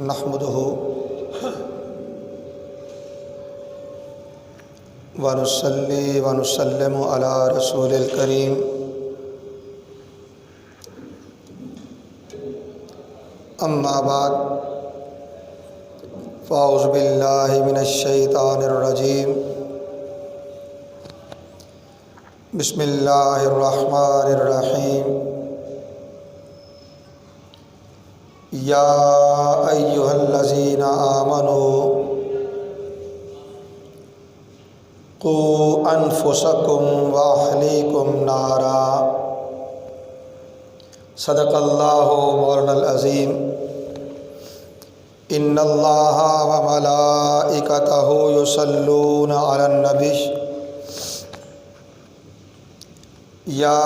نحمده ونصلي ونسلم على رسول الكريم اما بعد فاعوذ باللہ من الشیطان الرجیم بسم اللہ الرحمن الرحیم یا ایہا الذین آمنوا قوا انفسکم واہلیکم نارا صدق اللہ مولانا العظیم ان اللہ وملائکتہ یصلون علی النبی یا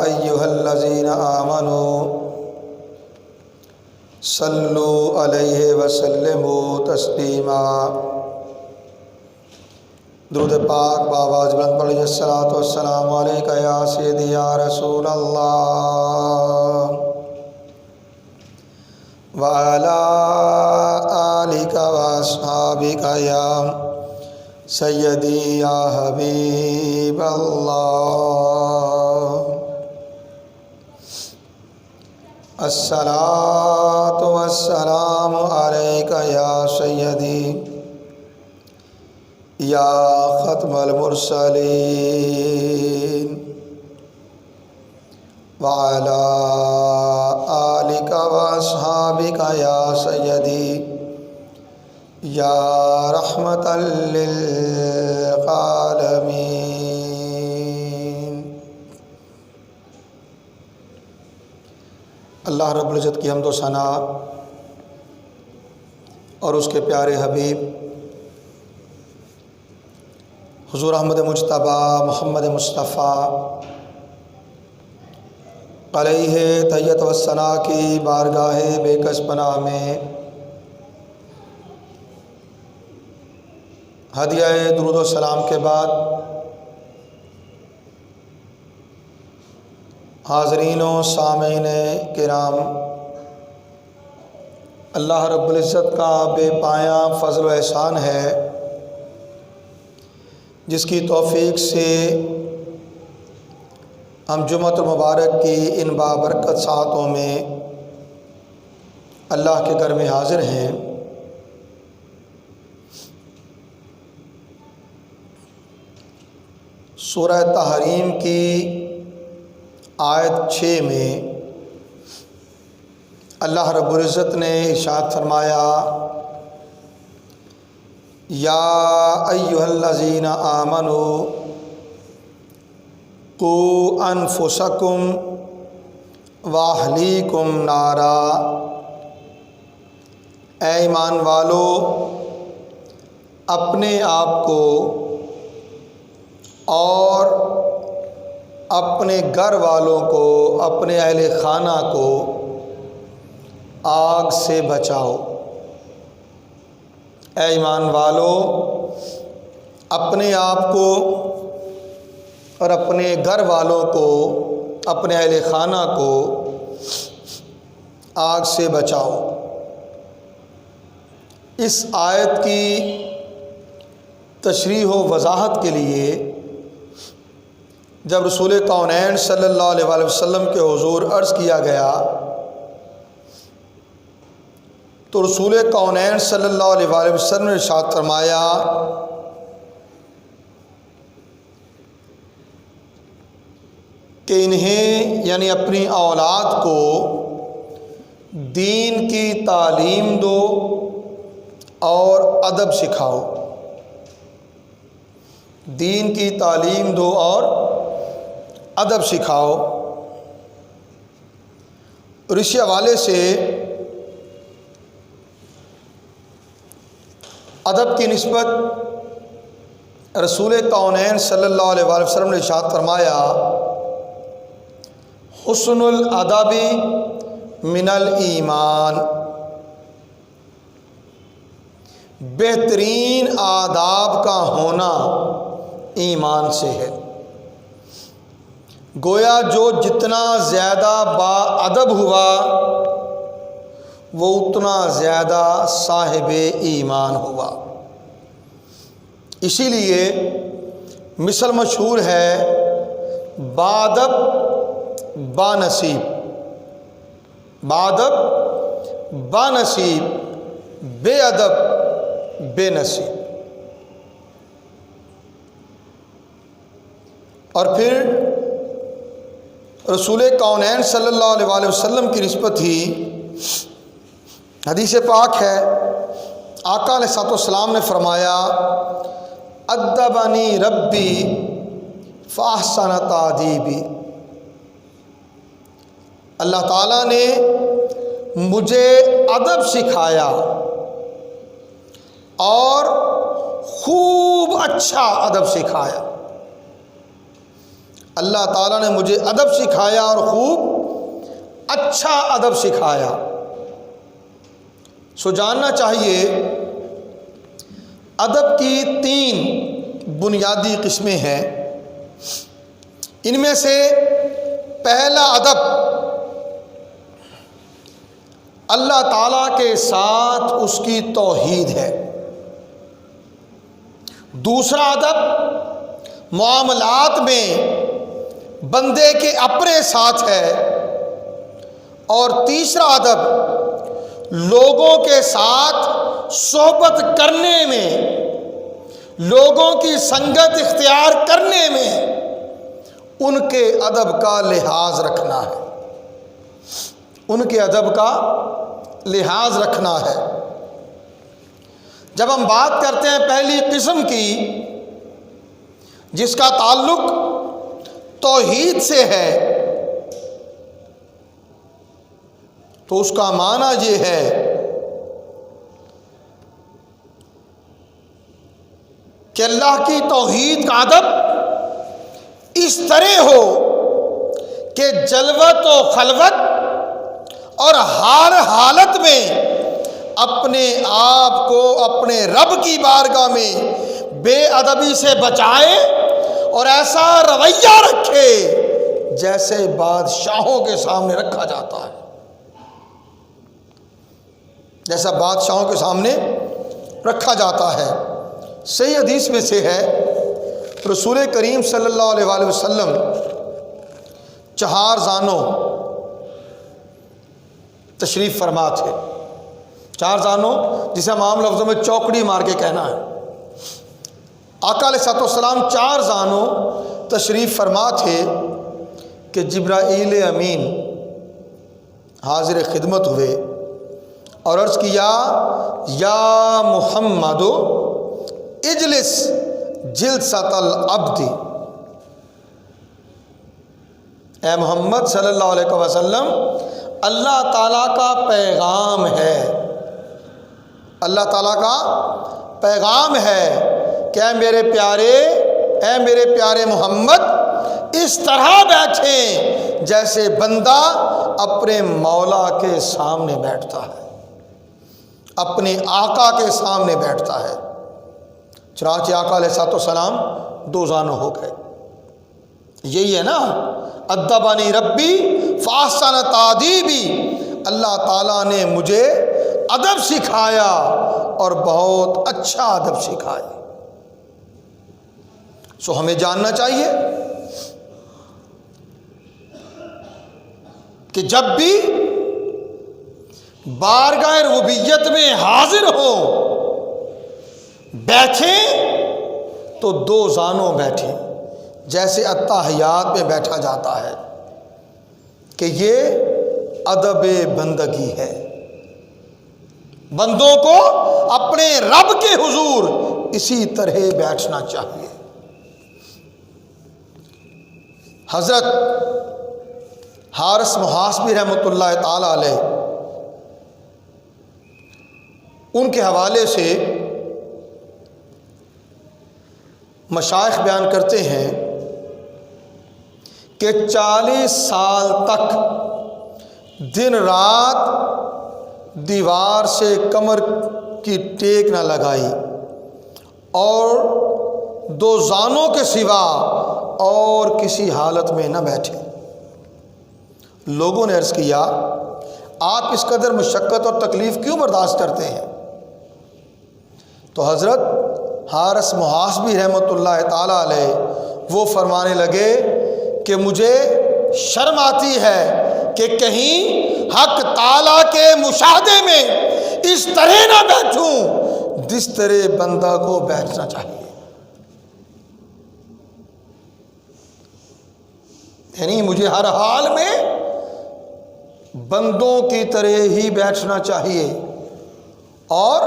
ایہا الذین آمنوا صلو علیہ وسلموا تسلیما۔ درود پاک بآواز بلند پڑھیے۔ الصلاۃ والسلام علیکہ یا سیدی یا رسول اللہ وعلی آلک واصحابک یا سیدی یا حبیب اللہ۔ الصلاۃ والسلام علیکہ یا سیدی یا ختم المرسلین وعلی آلک واصحابک یا سیدی یا رحمۃ للعالمین۔ اللہ رب العزت کی حمد و ثنا اور اس کے پیارے حبیب حضور احمد مجتبیٰ محمد مصطفیٰ علیہ تحیت و ثنا کی بارگاہ بے کس پناہ میں ہدیہ درود و سلام کے بعد حاضرین و سامعین کرام، اللہ رب العزت کا بے پایاں فضل و احسان ہے جس کی توفیق سے ہم جمعۃ مبارک کی ان بابرکت ساعتوں میں اللہ کے گھر میں حاضر ہیں۔ سورہ تحریم کی آیت 6 میں اللہ رب العزت نے ارشاد فرمایا یا ایہا الذین آمنوا قوا انفسکم واہلیکم نارا، اے ایمان والو اپنے آپ کو اور اپنے گھر والوں کو، اپنے اہل خانہ کو آگ سے بچاؤ۔ اے ایمان والو اپنے آپ کو اور اپنے گھر والوں کو، اپنے اہل خانہ کو آگ سے بچاؤ۔ اس آیت کی تشریح و وضاحت کے لیے جب رسول کونین صلی اللہ علیہ وسلم کے حضور عرض کیا گیا تو رسول کونین صلی اللہ علیہ وسلم نے ارشاد فرمایا کہ انہیں یعنی اپنی اولاد کو دین کی تعلیم دو اور ادب سکھاؤ۔ دین کی تعلیم دو اور ادب سکھاؤ۔ اور اس حوالے سے ادب کی نسبت رسول کونین صلی اللہ علیہ وسلم نے ارشاد فرمایا حسن الادب من الایمان، بہترین آداب کا ہونا ایمان سے ہے۔ گویا جو جتنا زیادہ با ادب ہوا وہ اتنا زیادہ صاحب ایمان ہوا۔ اسی لیے مثل مشہور ہے، بادب با نصیب، بادب با نصیب، بے ادب بے نصیب۔ اور پھر رسول کونین صلی اللہ علیہ وآلہ وسلم کی نسبت ہی حدیث پاک ہے، آقا علیہ الصلوۃ والسلام نے فرمایا، ادبنی ربی فاحسن تادیبی، اللہ تعالیٰ نے مجھے ادب سکھایا اور خوب اچھا ادب سکھایا۔ اللہ تعالیٰ نے مجھے ادب سکھایا اور خوب اچھا ادب سکھایا۔ سو جاننا چاہیے ادب کی 3 بنیادی قسمیں ہیں۔ ان میں سے پہلا ادب اللہ تعالیٰ کے ساتھ اس کی توحید ہے۔ دوسرا ادب معاملات میں بندے کے اپنے ساتھ ہے، اور تیسرا ادب لوگوں کے ساتھ صحبت کرنے میں، لوگوں کی سنگت اختیار کرنے میں ان کے ادب کا لحاظ رکھنا ہے، ان کے ادب کا لحاظ رکھنا ہے۔ جب ہم بات کرتے ہیں پہلی قسم کی جس کا تعلق توحید سے ہے، تو اس کا معنی یہ ہے کہ اللہ کی توحید کا ادب اس طرح ہو کہ جلوت و خلوت اور ہر حالت میں اپنے آپ کو اپنے رب کی بارگاہ میں بے ادبی سے بچائے اور ایسا رویہ رکھے جیسے بادشاہوں کے سامنے رکھا جاتا ہے، جیسا بادشاہوں کے سامنے رکھا جاتا ہے۔ صحیح حدیث میں سے ہے، رسول کریم صلی اللہ علیہ وآلہ وسلم 4 زانوں تشریف فرما تھے۔ 4 زانوں جسے ہم عام لفظوں میں چوکڑی مار کے کہنا ہے۔ آقا علیہ الصلوۃ والسلام 4 زانوں تشریف فرما تھے کہ جبرائیل امین حاضر خدمت ہوئے اور عرض کیا، یا محمد اجلس جلسۃ العبد، اے محمد صلی اللہ علیہ وسلم، اللہ تعالیٰ کا پیغام ہے، اللہ تعالیٰ کا پیغام ہے کہ اے میرے پیارے محمد، اس طرح بیٹھیں جیسے بندہ اپنے مولا کے سامنے بیٹھتا ہے، اپنے آقا کے سامنے بیٹھتا ہے۔ چنانچہ آقا علیہ الصلوۃ والسلام 2 زانوں ہو گئے۔ یہی ہے نا، ادبنی ربی فاحسن تادیبی، اللہ تعالیٰ نے مجھے ادب سکھایا اور بہت اچھا ادب سکھایا۔ سو ہمیں جاننا چاہیے کہ جب بھی بارگاہ ربوبیت میں حاضر ہو بیٹھیں تو 2 زانوں بیٹھیں، جیسے اتحیات میں بیٹھا جاتا ہے، کہ یہ ادب بندگی ہے۔ بندوں کو اپنے رب کے حضور اسی طرح بیٹھنا چاہیے۔ حضرت حارث محاسبی رحمۃ اللہ تعالی علیہ، ان کے حوالے سے مشائخ بیان کرتے ہیں کہ 40 سال تک دن رات دیوار سے کمر کی ٹیک نہ لگائی اور 2 زانوں کے سوا اور کسی حالت میں نہ بیٹھے۔ لوگوں نے عرض کیا، آپ اس قدر مشقت اور تکلیف کیوں برداشت کرتے ہیں؟ تو حضرت حارث محاسبی رحمۃ اللہ تعالیٰ علیہ وہ فرمانے لگے کہ مجھے شرم آتی ہے کہ کہیں حق تعالیٰ کے مشاہدے میں اس طرح نہ بیٹھوں جس طرح بندہ کو بیٹھنا چاہیے، یعنی مجھے ہر حال میں بندوں کی طرح ہی بیٹھنا چاہیے، اور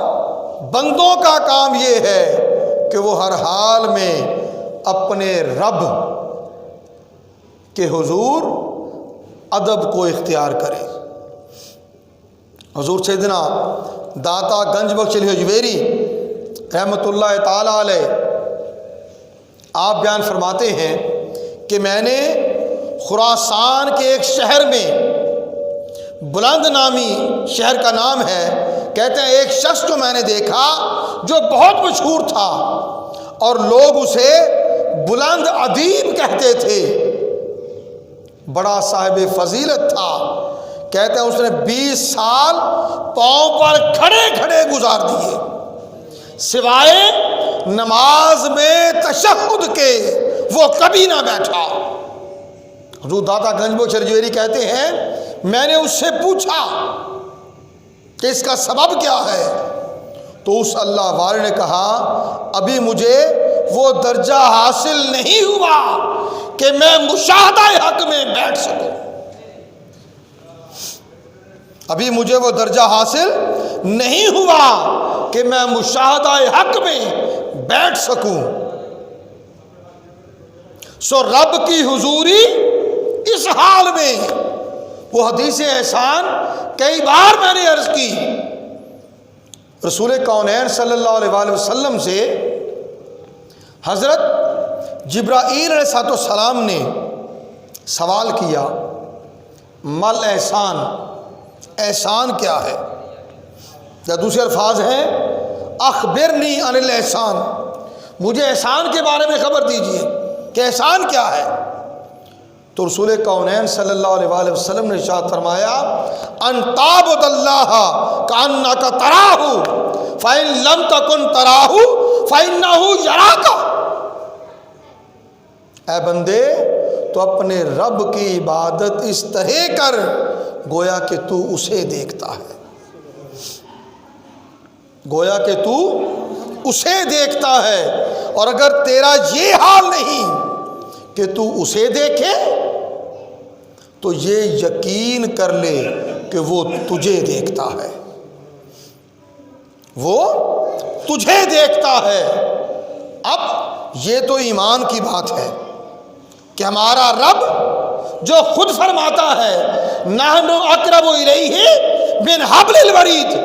بندوں کا کام یہ ہے کہ وہ ہر حال میں اپنے رب کے حضور ادب کو اختیار کرے۔ حضور سیدنا داتا گنج بخش علی حجویری رحمۃ اللہ تعالی علیہ آپ بیان فرماتے ہیں کہ میں نے خراسان کے ایک شہر میں، بلند نامی شہر کا نام ہے، کہتے ہیں ایک شخص کو میں نے دیکھا جو بہت مشہور تھا اور لوگ اسے بلند ادیب کہتے تھے، بڑا صاحب فضیلت تھا۔ کہتے ہیں اس نے 20 سال پاؤں پر کھڑے کھڑے گزار دیے، سوائے نماز میں تشہد کے وہ کبھی نہ بیٹھا۔ حضور داتا گنج بخش حجویری کہتے ہیں میں نے اس سے پوچھا کہ اس کا سبب کیا ہے، تو اس اللہ والے نے کہا ابھی مجھے وہ درجہ حاصل نہیں ہوا کہ میں مشاہدہ حق میں بیٹھ سکوں، ابھی مجھے وہ درجہ حاصل نہیں ہوا کہ میں مشاہدہ حق میں بیٹھ سکوں۔ سو رب کی حضوری اس حال میں، وہ حدیث احسان کئی بار میں نے عرض کی، رسول کونین صلی اللہ علیہ وآلہ وسلم سے حضرت جبرائیل علیہ السلام نے سوال کیا مل احسان، احسان کیا ہے؟ یا دوسرے الفاظ ہیں اخبرنی عن الاحسان، مجھے احسان کے بارے میں خبر دیجئے کہ احسان کیا ہے؟ تو رسول کونین صلی اللہ علیہ وآلہ وسلم نے ارشاد فرمایا ان تعبد اللہ کأنک تراہ فإن لم تکن تراہ فإنہ یراک، اے بندے تو اپنے رب کی عبادت اس طرح کر گویا کہ تو اسے دیکھتا ہے، گویا کہ تو اسے دیکھتا ہے، اور اگر تیرا یہ حال نہیں کہ تو اسے دیکھے تو یہ یقین کر لے کہ وہ تجھے دیکھتا ہے، وہ تجھے دیکھتا ہے۔ اب یہ تو ایمان کی بات ہے کہ ہمارا رب جو خود فرماتا ہے نحن اقرب الیہ من حبل الورید،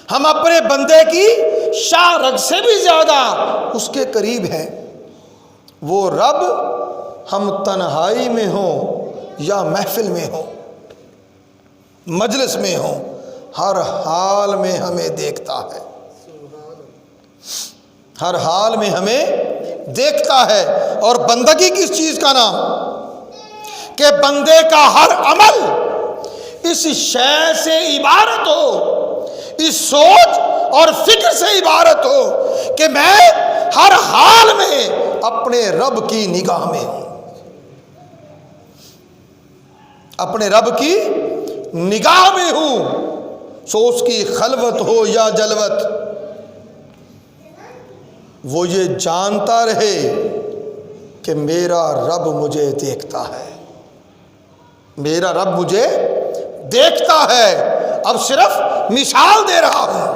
ہم اپنے بندے کی شاہ رگ سے بھی زیادہ اس کے قریب ہیں۔ وہ رب ہم تنہائی میں ہوں یا محفل میں ہوں، مجلس میں ہوں، ہر حال میں ہمیں دیکھتا ہے، ہر حال میں ہمیں دیکھتا ہے۔ اور بندگی کس چیز کا نام؟ کہ بندے کا ہر عمل اس شے سے عبارت ہو، اس سوچ اور فکر سے عبارت ہو کہ میں ہر حال میں اپنے رب کی نگاہ میں ہوں، اپنے رب کی نگاہ میں ہوں۔ سو اس کی خلوت ہو یا جلوت، وہ یہ جانتا رہے کہ میرا رب مجھے دیکھتا ہے، میرا رب مجھے دیکھتا ہے۔ اب صرف مثال دے رہا ہوں،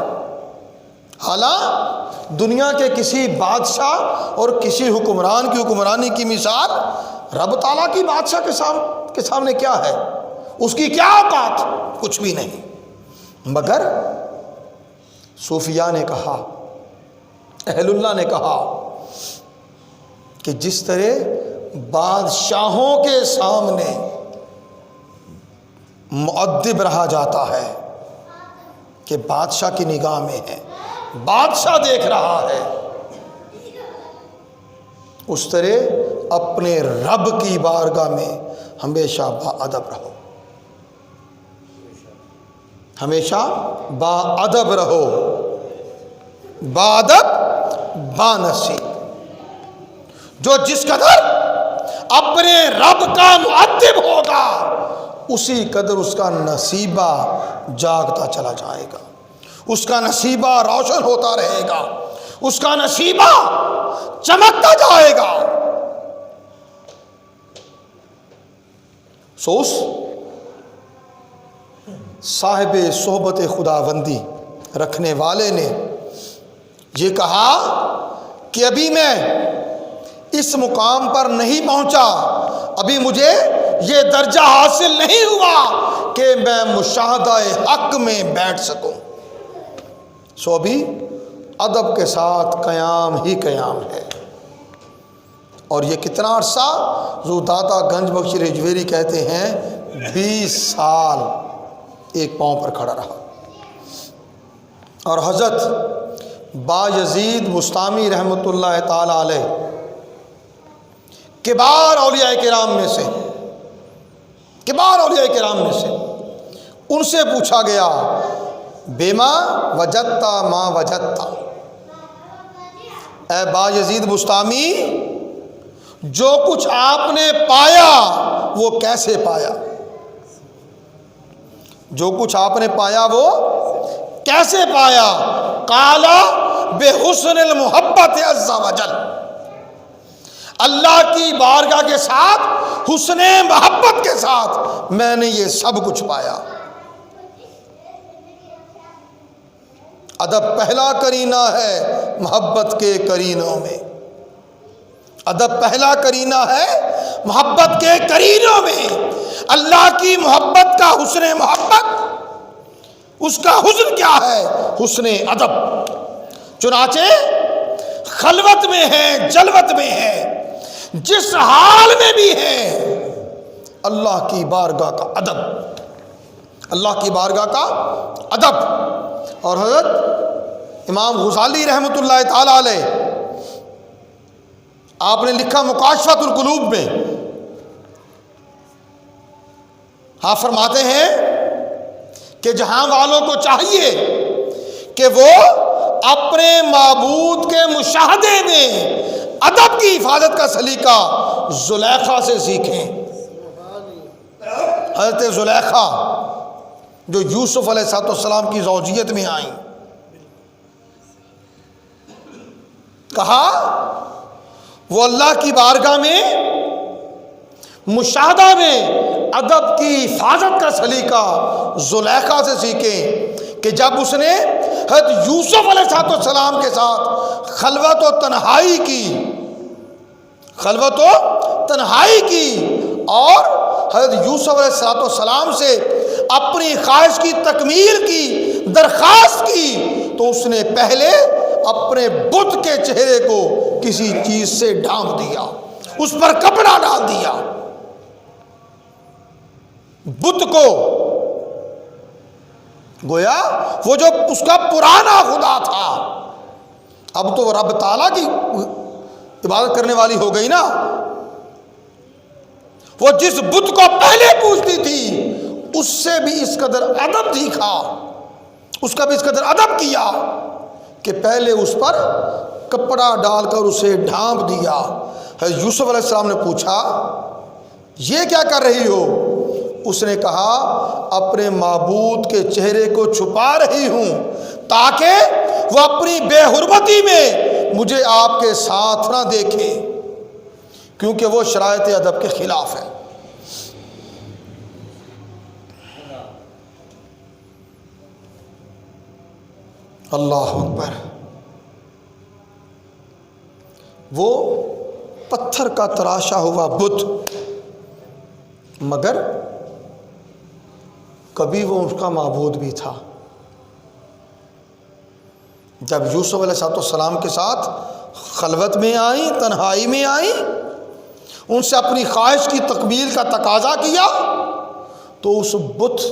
حالانکہ دنیا کے کسی بادشاہ اور کسی حکمران کی حکمرانی کی مثال رب تعالیٰ کی بادشاہ کے سامنے کیا ہے؟ اس کی کیا اوقات؟ کچھ بھی نہیں۔ مگر صوفیاء نے کہا، اہل اللہ نے کہا کہ جس طرح بادشاہوں کے سامنے مؤدب رہا جاتا ہے کہ بادشاہ کی نگاہ میں ہے، بادشاہ دیکھ رہا ہے، اس طرح اپنے رب کی بارگاہ میں ہمیشہ باادب رہو۔ ہمیشہ با ادب رہو، با ادب با نصیب۔ جو جس قدر اپنے رب کا مؤدب ہوگا اسی قدر اس کا نصیبہ جاگتا چلا جائے گا، اس کا نصیبہ روشن ہوتا رہے گا، اس کا نصیبہ چمکتا جائے گا۔ سوس صاحب صحبت خداوندی رکھنے والے نے یہ کہا کہ ابھی میں اس مقام پر نہیں پہنچا، ابھی مجھے یہ درجہ حاصل نہیں ہوا کہ میں مشاہدہ حق میں بیٹھ سکوں۔ سو ابھی ادب کے ساتھ قیام ہی قیام ہے۔ اور یہ کتنا عرصہ؟ جو داتا گنج بخش رجویری کہتے ہیں 20 سال ایک پاؤں پر کھڑا رہا۔ اور حضرت با یزید بستامی رحمۃ اللہ تعالی علیہ کبار اولیاء کرام میں سے، کبار اولیاء کرام میں سے، ان سے پوچھا گیا بما وجدتا ما وجدتا، اے با یزید بستامی جو کچھ آپ نے پایا وہ کیسے پایا؟ جو کچھ آپ نے پایا وہ کیسے پایا؟ قال بحسن المحبت عز وجل، اللہ کی بارگاہ کے ساتھ حسن محبت کے ساتھ میں نے یہ سب کچھ پایا۔ ادب پہلا کرینہ ہے محبت کے کرینوں میں، ادب پہلا کرینہ ہے محبت کے کرینوں میں۔ اللہ کی محبت کا حسن محبت، اس کا حسن کیا ہے؟ حسن ادب۔ چنانچہ خلوت میں ہے، جلوت میں ہے، جس حال میں بھی ہے، اللہ کی بارگاہ کا ادب، اللہ کی بارگاہ کا ادب۔ اور حضرت امام غزالی رحمۃ اللہ تعالی علیہ، آپ نے لکھا مکاشفۃ القلوب میں، ہاں فرماتے ہیں کہ جہاں والوں کو چاہیے کہ وہ اپنے معبود کے مشاہدے میں ادب کی حفاظت کا سلیقہ زلیخا سے سیکھیں۔ حضرت زلیخا جو یوسف علیہ السلام کی زوجیت میں آئیں، کہا وہ اللہ کی بارگاہ میں مشاہدہ میں ادب کی حفاظت کا سلیقہ زلیخا سے سیکھیں کہ جب اس نے حضرت یوسف علیہ السلام کے ساتھ خلوت و تنہائی کی، خلوت و تنہائی کی، اور حضرت یوسف علیہ السلام سے اپنی خواہش کی تکمیل کی درخواست کی، تو اس نے پہلے اپنے بت کے چہرے کو کسی چیز سے ڈھانپ دیا، اس پر کپڑا ڈال دیا، بت کو، گویا وہ جو اس کا پرانا خدا تھا، اب تو رب تعالیٰ کی عبادت کرنے والی ہو گئی نا، وہ جس بت کو پہلے پوجتی تھی اس سے بھی اس قدر ادب دکھا، اس کا بھی اس قدر ادب کیا کہ پہلے اس پر کپڑا ڈال کر اسے ڈھانپ دیا۔ حضرت یوسف علیہ السلام نے پوچھا یہ کیا کر رہی ہو؟ اس نے کہا اپنے معبود کے چہرے کو چھپا رہی ہوں تاکہ وہ اپنی بے حرمتی میں مجھے آپ کے ساتھ نہ دیکھے، کیونکہ وہ شرائط ادب کے خلاف ہے۔ اللہ اکبر۔ وہ پتھر کا تراشا ہوا بت، مگر کبھی وہ اس کا معبود بھی تھا۔ جب یوسف علیہ السلام کے ساتھ خلوت میں آئیں، تنہائی میں آئیں، ان سے اپنی خواہش کی تکمیل کا تقاضا کیا، تو اس بت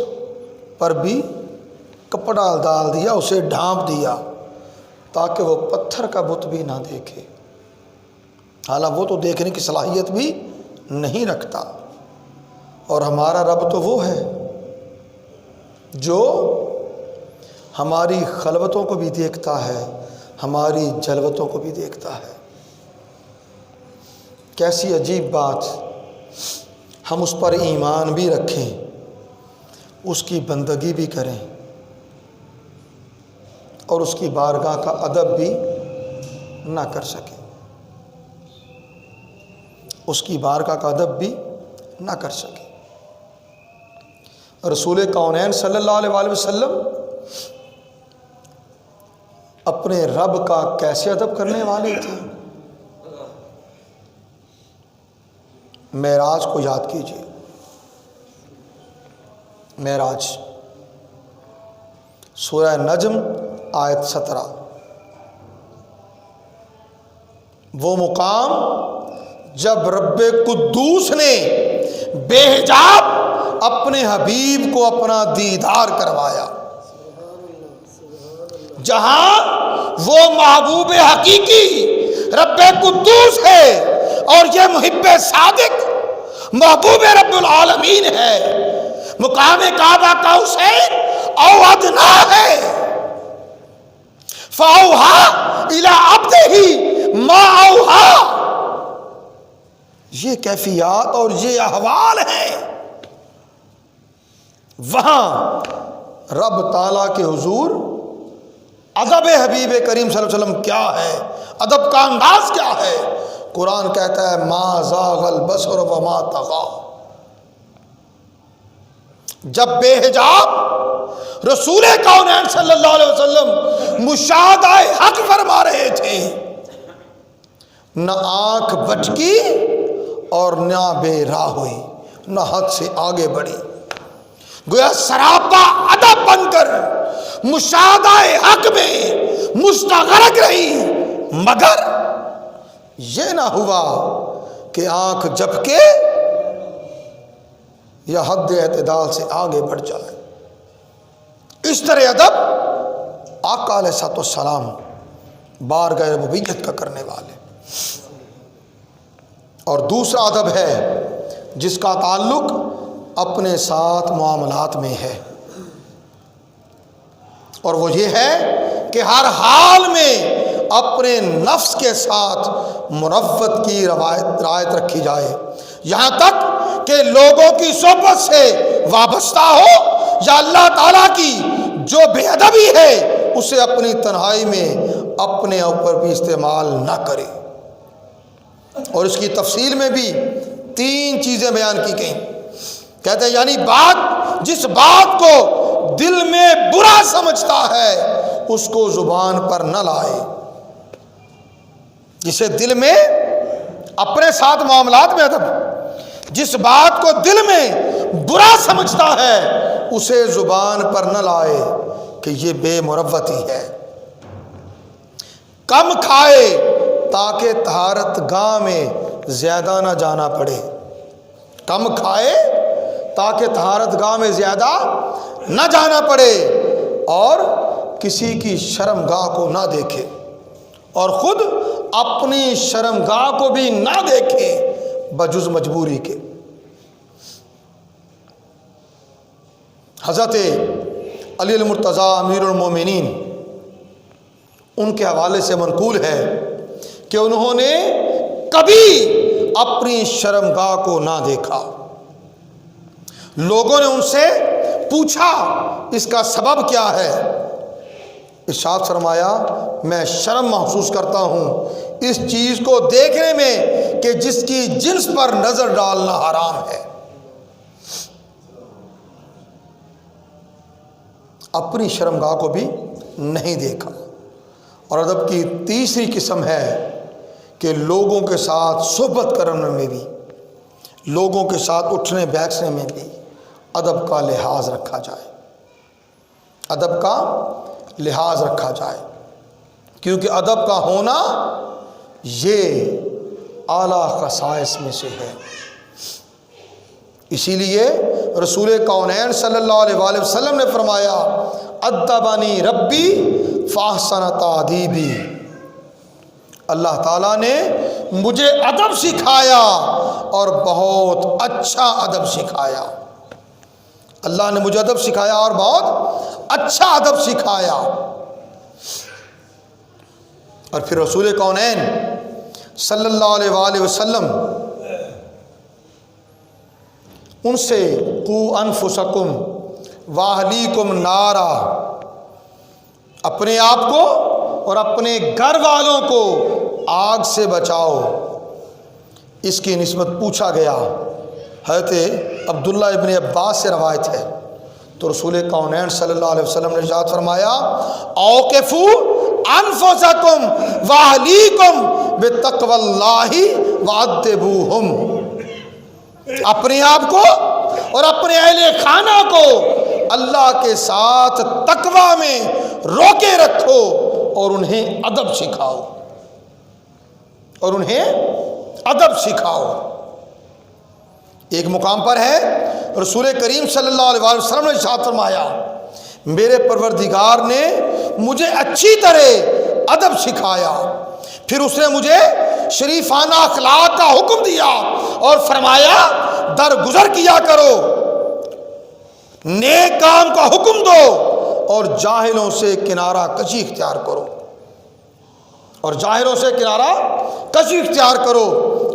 پر بھی کپڑا ڈال دیا، اسے ڈھانپ دیا تاکہ وہ پتھر کا بت بھی نہ دیکھے، حالانکہ وہ تو دیکھنے کی صلاحیت بھی نہیں رکھتا۔ اور ہمارا رب تو وہ ہے جو ہماری خلوتوں کو بھی دیکھتا ہے، ہماری جلوتوں کو بھی دیکھتا ہے۔ کیسی عجیب بات، ہم اس پر ایمان بھی رکھیں، اس کی بندگی بھی کریں اور اس کی بارگاہ کا ادب بھی نہ کر سکیں، اس کی بارگاہ کا ادب بھی نہ کر سکیں۔ رسول کونین صلی اللہ علیہ وآلہ وسلم اپنے رب کا کیسے ادب کرنے والے تھے؟ معراج کو یاد کیجیے، معراج سورہ نجم آیت 17، وہ مقام جب رب قدوس نے بے حجاب اپنے حبیب کو اپنا دیدار کروایا، جہاں وہ محبوب حقیقی رب قدوس ہے اور یہ محب صادق محبوب رب العالمین ہے، مقام کعبہ کا حسین او ادنا ہے، فاوحا الی عبدہ ما اوحا، یہ کیفیات اور یہ احوال ہیں۔ وہاں رب تعالیٰ کے حضور ادب حبیب کریم صلی اللہ علیہ وسلم کیا ہے، ادب کا انداز کیا ہے؟ قرآن کہتا ہے ما زاغ البصر وما طغی، جب بے حجاب رسول کونین صلی اللہ علیہ وسلم مشاہدہ حق فرما رہے تھے، نہ آنکھ بچکی اور نہ بے راہ ہوئی، نہ حد سے آگے بڑھی، گویا سراپا ادب بن کر مشاہدہ حق میں مستغرق رہی، مگر یہ نہ ہوا کہ آنکھ جھپکے یا حد اعتدال سے آگے بڑھ جائے۔ اس طرح ادب آقا علیہ الصلوۃ والسلام بارگاہ ربوبیت کا کرنے والے۔ اور دوسرا ادب ہے جس کا تعلق اپنے ساتھ معاملات میں ہے، اور وہ یہ ہے کہ ہر حال میں اپنے نفس کے ساتھ مروت کی رعایت رکھی جائے، یہاں تک کہ لوگوں کی صحبت سے وابستہ ہو یا اللہ تعالیٰ کی جو بے ادبی ہے اسے اپنی تنہائی میں اپنے اوپر بھی استعمال نہ کرے۔ اور اس کی تفصیل میں بھی 3 چیزیں بیان کی گئیں۔ کہتے ہیں یعنی جس بات کو دل میں برا سمجھتا ہے اس کو زبان پر نہ لائے، جسے دل میں اپنے ساتھ معاملات میں ادب، جس بات کو دل میں برا سمجھتا ہے اسے زبان پر نہ لائے کہ یہ بے مروتی ہے۔ کم کھائے تاکہ طہارت گاہ میں زیادہ نہ جانا پڑے، کم کھائے تاکہ طہارت گاہ میں زیادہ نہ جانا پڑے، اور کسی کی شرمگاہ کو نہ دیکھے، اور خود اپنی شرمگاہ کو بھی نہ دیکھے بجز مجبوری کے۔ حضرت علی المرتضیٰ امیر المومنین، ان کے حوالے سے منقول ہے کہ انہوں نے کبھی اپنی شرمگاہ کو نہ دیکھا۔ لوگوں نے ان سے پوچھا اس کا سبب کیا ہے؟ ارشاد فرمایا میں شرم محسوس کرتا ہوں اس چیز کو دیکھنے میں کہ جس کی جنس پر نظر ڈالنا حرام ہے۔ اپنی شرمگاہ کو بھی نہیں دیکھا۔ اور ادب کی تیسری قسم ہے کہ لوگوں کے ساتھ صحبت کرنے میں بھی، لوگوں کے ساتھ اٹھنے بیٹھنے میں بھی ادب کا لحاظ رکھا جائے، ادب کا لحاظ رکھا جائے، کیونکہ ادب کا ہونا یہ اعلیٰ خصائص میں سے ہے۔ اسی لیے رسول کونین صلی اللہ علیہ وآلہ وسلم نے فرمایا ادبنی ربی فاحسن تادیبی، اللہ تعالیٰ نے مجھے ادب سکھایا اور بہت اچھا ادب سکھایا۔ اللہ نے مجھے ادب سکھایا اور بہت اچھا ادب سکھایا۔ اور پھر رسول کونین صلی اللہ علیہ وآلہ وسلم ان سے قو انفسکم واہلیکم نارا، اپنے آپ کو اور اپنے گھر والوں کو آگ سے بچاؤ، اس کی نسبت پوچھا گیا۔ حضرت عبداللہ ابن عباس سے روایت ہے، تو رسول کونین صلی اللہ علیہ وسلم نے ارشاد فرمایا اوقفو انفسکم واہلیکم بتقوی اللہ وعذبوہم، اپنے آپ کو اور اپنے اہل خانہ کو اللہ کے ساتھ تقوی میں روکے رکھو اور انہیں ادب سکھاؤ، اور انہیں ادب سکھاؤ۔ ایک مقام پر ہے رسول کریم صلی اللہ علیہ وسلم نے ارشاد فرمایا میرے پروردگار نے مجھے اچھی طرح ادب سکھایا، پھر اس نے مجھے شریفانہ اخلاق کا حکم دیا اور فرمایا درگزر کیا کرو، نیک کام کا حکم دو اور جاہلوں سے کنارہ کشی اختیار کرو، اور جاہلوں سے کنارہ کشی اختیار کرو۔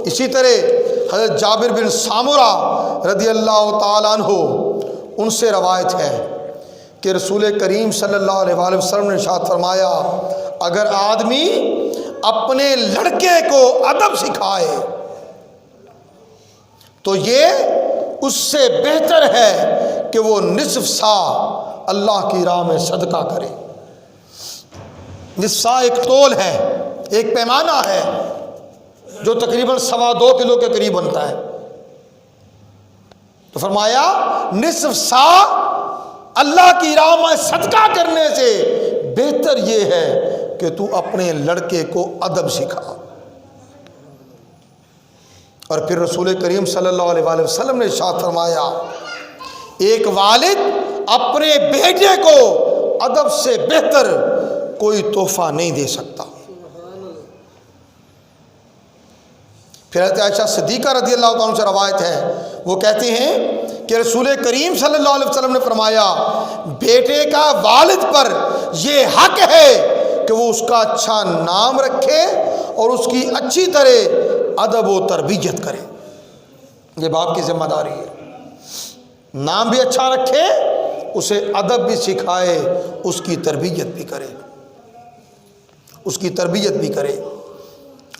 اسی طرح حضرت جابر بن سامورہ رضی اللہ تعالیٰ عنہ ان سے روایت ہے کہ رسول کریم صلی اللہ علیہ وآلہ وسلم نے ارشاد فرمایا اگر آدمی اپنے لڑکے کو ادب سکھائے تو یہ اس سے بہتر ہے کہ وہ نصف سا اللہ کی راہ میں صدقہ کرے۔ نصف سا ایک تول ہے، ایک پیمانہ ہے جو تقریباً 2.25 کلو کے قریب بنتا ہے، تو فرمایا نصف سا اللہ کی راہ میں صدقہ کرنے سے بہتر یہ ہے کہ تو اپنے لڑکے کو ادب سکھا۔ اور پھر رسول کریم صلی اللہ علیہ وآلہ وسلم نے ارشاد فرمایا ایک والد اپنے بیٹے کو ادب سے بہتر کوئی تحفہ نہیں دے سکتا۔ پھر حضرت عائشہ صدیقہ رضی اللہ تعالیٰ عنہ سے روایت ہے، وہ کہتے ہیں کہ رسول کریم صلی اللہ علیہ وسلم نے فرمایا بیٹے کا والد پر یہ حق ہے کہ وہ اس کا اچھا نام رکھے اور اس کی اچھی طرح ادب و تربیت کرے، یہ باپ کی ذمہ داری ہے۔ نام بھی اچھا رکھے، اسے ادب بھی سکھائے، اس کی تربیت بھی کرے، اس کی تربیت بھی کرے۔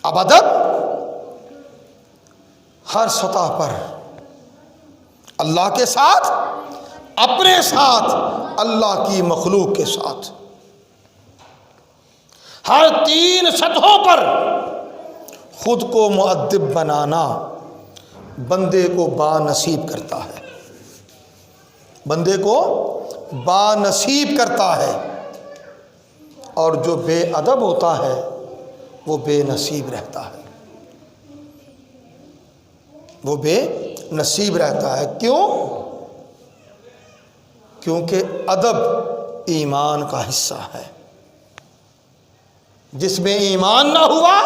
اب ادب ہر سطح پر اللہ کے ساتھ، اپنے ساتھ، اللہ کی مخلوق کے ساتھ، ہر 3 سطحوں پر خود کو مؤدب بنانا بندے کو بانصیب کرتا ہے، بندے کو بانصیب کرتا ہے، اور جو بے ادب ہوتا ہے وہ بے نصیب رہتا ہے، وہ بے نصیب رہتا ہے۔ کیوں؟ کیونکہ ادب ایمان کا حصہ ہے، جس میں ایمان نہ ہوا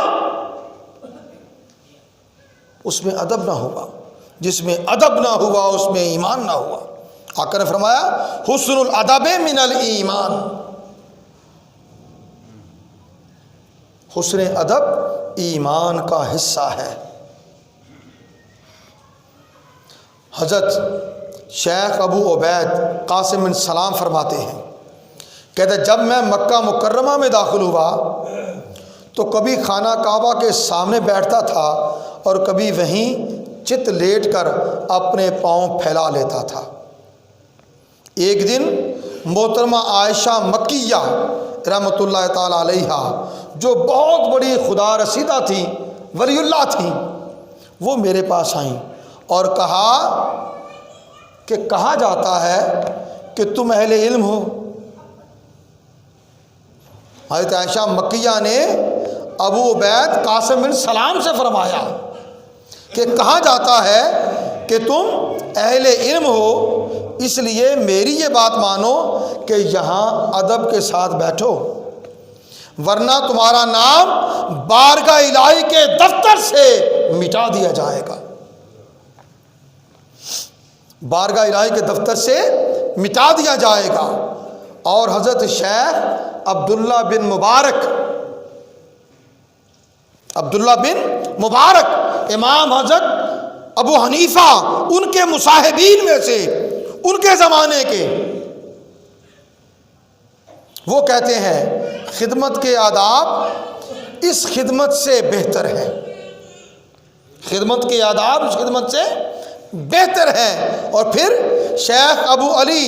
اس میں ادب نہ ہوا، جس میں ادب نہ ہوا اس میں ایمان نہ ہوا۔ آقا نے فرمایا حسن الادب من الایمان، حسن ادب ایمان کا حصہ ہے۔ حضرت شیخ ابو عبید قاسم بن سلام فرماتے ہیں، کہتے جب میں مکہ مکرمہ میں داخل ہوا تو کبھی خانہ کعبہ کے سامنے بیٹھتا تھا اور کبھی وہیں چت لیٹ کر اپنے پاؤں پھیلا لیتا تھا۔ ایک دن محترمہ عائشہ مکیہ رحمۃ اللہ تعالی علیہا جو بہت بڑی خدا رسیدہ تھیں، ولی اللہ تھیں، وہ میرے پاس آئیں اور کہا کہ کہا جاتا ہے کہ تم اہل علم ہو۔ حضرت عائشہ مکیہ نے ابو عبید قاسم بن سلام سے فرمایا کہ کہا جاتا ہے کہ تم اہل علم ہو، اس لیے میری یہ بات مانو کہ یہاں ادب کے ساتھ بیٹھو، ورنہ تمہارا نام بارگاہ الہی کے دفتر سے مٹا دیا جائے گا۔ بارگاہ الہی کے دفتر سے مٹا دیا جائے گا۔ اور حضرت شیخ عبداللہ بن مبارک امام حضرت ابو حنیفہ ان کے مصاحبین میں سے، ان کے زمانے کے، وہ کہتے ہیں خدمت کے آداب اس خدمت سے بہتر ہے، خدمت کے آداب اس خدمت سے بہتر ہے۔ اور پھر شیخ ابو علی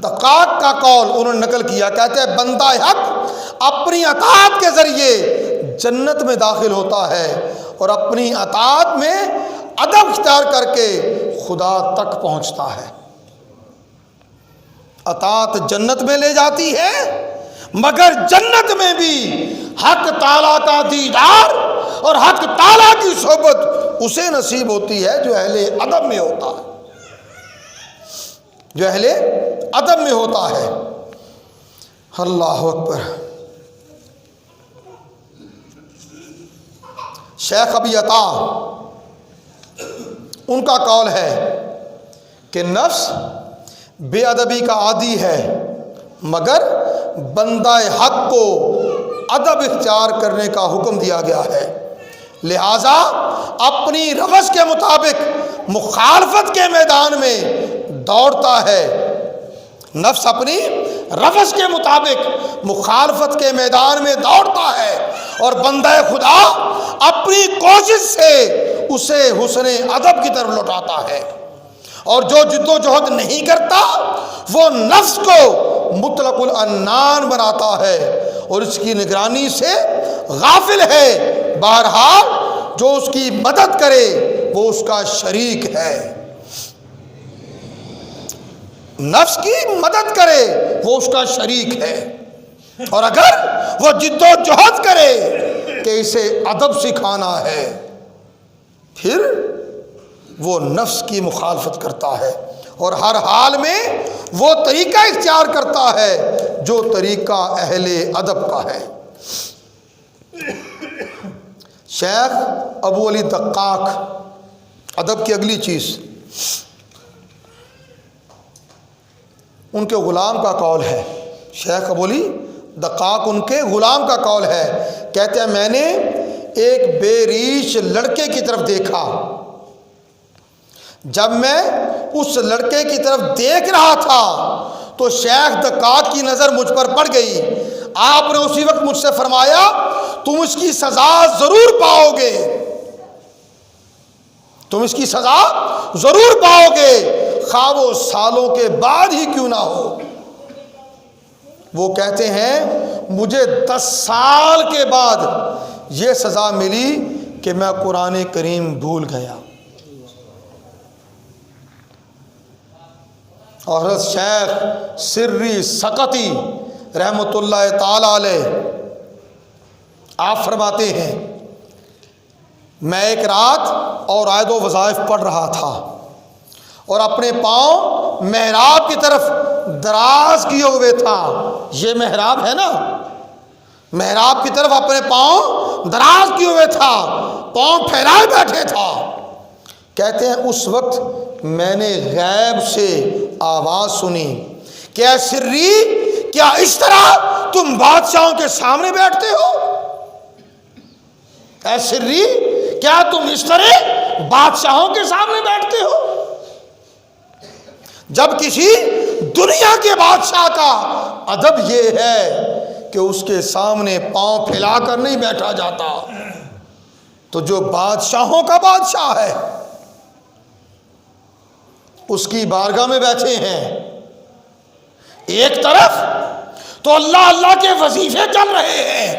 دقاق کا قول انہوں نے نقل کیا، کہتے ہیں بندہ حق اپنی اطاعت کے ذریعے جنت میں داخل ہوتا ہے اور اپنی اطاعت میں ادب اختیار کر کے خدا تک پہنچتا ہے۔ اطاعت جنت میں لے جاتی ہے، مگر جنت میں بھی حق تعالیٰ کا دیدار اور حق تعالیٰ کی صحبت اسے نصیب ہوتی ہے جو اہل ادب میں ہوتا ہے، جو اہل ادب میں ہوتا ہے۔ اللہ اکبر۔ شیخ ابی عطا ان کا قول ہے کہ نفس بے ادبی کا عادی ہے، مگر بندہ حق کو ادب اختیار کرنے کا حکم دیا گیا ہے، لہذا اپنی روش کے مطابق مخالفت کے میدان میں دوڑتا ہے۔ نفس اپنی روش کے مطابق مخالفت کے میدان میں دوڑتا ہے اور بندہ خدا اپنی کوشش سے اسے حسن ادب کی طرف لوٹاتا ہے، اور جو جد و جہد نہیں کرتا وہ نفس کو مطلق العنان بناتا ہے اور اس کی نگرانی سے غافل ہے۔ بہرحال جو اس کی مدد کرے وہ اس کا شریک ہے، نفس کی مدد کرے وہ اس کا شریک ہے، اور اگر وہ جد و جہد کرے کہ اسے ادب سکھانا ہے پھر وہ نفس کی مخالفت کرتا ہے اور ہر حال میں وہ طریقہ اختیار کرتا ہے جو طریقہ اہل ادب کا ہے۔ شیخ ابو علی دقاق، ادب کی اگلی چیز، ان کے غلام کا قول ہے، شیخ ابو علی دقاق ان کے غلام کا قول ہے، کہتے ہیں میں نے ایک بے ریش لڑکے کی طرف دیکھا، جب میں اس لڑکے کی طرف دیکھ رہا تھا تو شیخ دقاق کی نظر مجھ پر پڑ گئی، آپ نے اسی وقت مجھ سے فرمایا تم اس کی سزا ضرور پاؤ گے، تم اس کی سزا ضرور پاؤ گے، خواہ وہ سالوں کے بعد ہی کیوں نہ ہو۔ وہ کہتے ہیں مجھے 10 سال کے بعد یہ سزا ملی کہ میں قرآن کریم بھول گیا۔ اور حضرت شیخ سری سقطی رحمۃ اللہ تعالی علیہ آپ فرماتے ہیں میں ایک رات اور عائد و وظائف پڑھ رہا تھا اور اپنے پاؤں محراب کی طرف دراز کیے ہوئے تھا، یہ محراب ہے نا، محراب کی طرف اپنے پاؤں دراز کیے ہوئے تھا، پاؤں پھیلائے بیٹھے تھا۔ کہتے ہیں اس وقت میں نے غیب سے آواز سنی کہ اے سری، کیا اس طرح تم بادشاہوں کے سامنے بیٹھتے ہو؟ اے سری، کیا تم اس طرح بادشاہوں کے سامنے بیٹھتے ہو؟ جب کسی دنیا کے بادشاہ کا ادب یہ ہے کہ اس کے سامنے پاؤں پھیلا کر نہیں بیٹھا جاتا، تو جو بادشاہوں کا بادشاہ ہے اس کی بارگاہ میں بیٹھے ہیں، ایک طرف تو اللہ اللہ کے وظیفے چل رہے ہیں،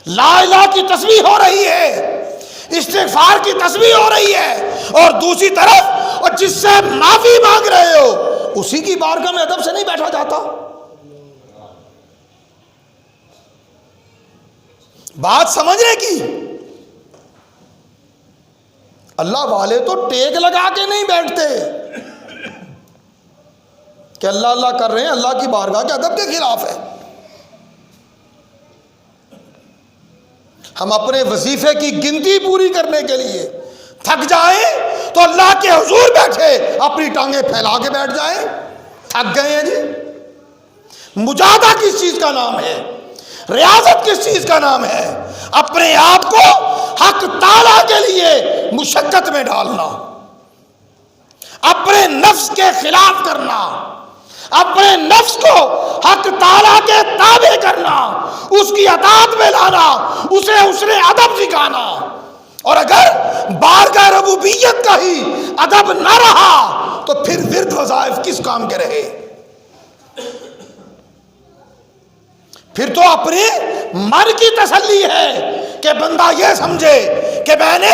لا الہ کی تسبیح ہو رہی ہے، استغفار کی تسبیح ہو رہی ہے، اور دوسری طرف اور جس سے معافی مانگ رہے ہو اسی کی بارگاہ میں ادب سے نہیں بیٹھا جاتا۔ بات سمجھنے کی، اللہ والے تو ٹیک لگا کے نہیں بیٹھتے کہ اللہ اللہ کر رہے ہیں، اللہ کی بارگاہ کے ادب کے خلاف ہے۔ ہم اپنے وظیفے کی گنتی پوری کرنے کے لیے تھک جائیں تو تو اللہ کے حضور بیٹھے اپنی ٹانگیں پھیلا کے بیٹھ جائیں؟ تھک گئے ہیں جی؟ مجاہدہ کس چیز کا نام ہے؟ ریاضت کس چیز کا نام ہے؟ اپنے آپ کو حق تعالیٰ کے لیے مشقت میں ڈالنا، اپنے نفس کے خلاف کرنا، اپنے نفس کو حق تعالیٰ کے تابع کرنا، اس کی اطاعت میں لانا، اسے حسن ادب سکھانا۔ اور اگر بارگاہ ربوبیت کا ہی ادب نہ رہا تو پھر ورد وظائف کس کام کے رہے؟ پھر تو اپنے من کی تسلی ہے کہ بندہ یہ سمجھے کہ میں نے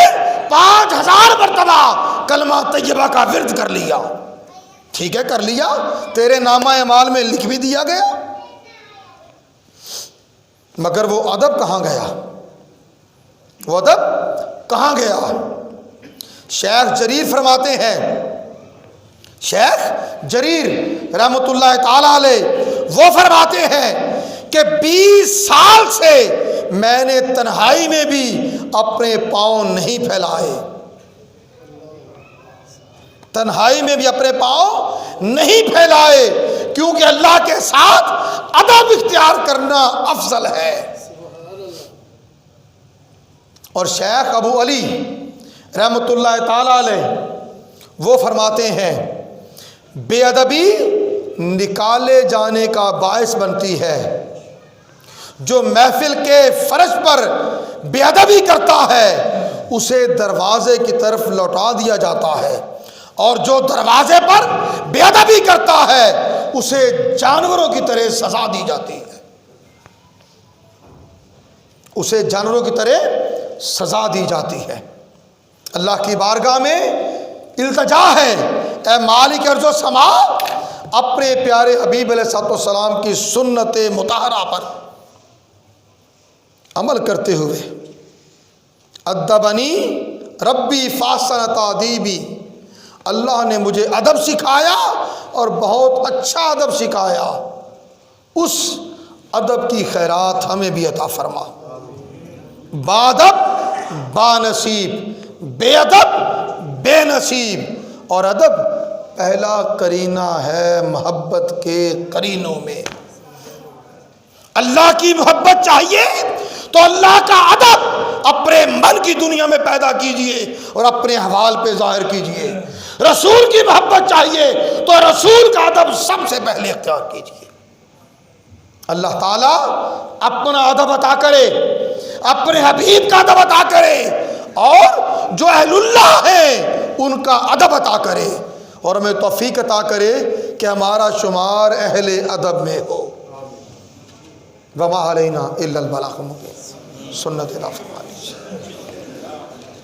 5000 مرتبہ کلمہ طیبہ کا ورد کر لیا۔ ٹھیک ہے، کر لیا، تیرے نامہ اعمال میں لکھ بھی دیا گیا، مگر وہ ادب کہاں گیا؟ وہ ادب کہاں گیا؟ شیخ جریر فرماتے ہیں، شیخ جریر رحمۃ اللہ تعالی علیہ وہ فرماتے ہیں کہ 20 سال سے میں نے تنہائی میں بھی اپنے پاؤں نہیں پھیلائے، تنہائی میں بھی اپنے پاؤں نہیں پھیلائے، کیونکہ اللہ کے ساتھ ادب اختیار کرنا افضل ہے۔ اور شیخ ابو علی رحمۃ اللہ تعالی علیہ وہ فرماتے ہیں، بے ادبی نکالے جانے کا باعث بنتی ہے، جو محفل کے فرش پر بے ادبی کرتا ہے اسے دروازے کی طرف لوٹا دیا جاتا ہے، اور جو دروازے پر بے ادبی کرتا ہے اسے جانوروں کی طرح سزا دی جاتی ہے، اسے جانوروں کی طرح سزا دی جاتی ہے۔ اللہ کی بارگاہ میں التجا ہے، اے مالک ارض و سما، اپنے پیارے حبیب علیہ الصلوۃ والسلام کی سنت مطہرہ پر عمل کرتے ہوئے، ادبنی ربی فاحسن تادیبی، اللہ نے مجھے ادب سکھایا اور بہت اچھا ادب سکھایا، اس ادب کی خیرات ہمیں بھی عطا فرما۔ بادب بانصیب، بے ادب بے نصیب، اور ادب پہلا قرینہ ہے محبت کے قرینوں میں۔ اللہ کی محبت چاہیے تو اللہ کا ادب اپنے من کی دنیا میں پیدا کیجئے اور اپنے احوال پہ ظاہر کیجئے۔ رسول کی محبت چاہیے تو رسول کا ادب سب سے پہلے اختیار کیجئے۔ اللہ تعالیٰ اپنا ادب عطا کرے، اپنے حبیب کا ادب عطا کرے، اور جو اہل اللہ ہیں ان کا ادب عطا کرے، اور ہمیں توفیق عطا کرے کہ ہمارا شمار اہل ادب میں ہو۔ وما علینا الا البلاغ المبین۔ سنت ادا فرما لیجیے۔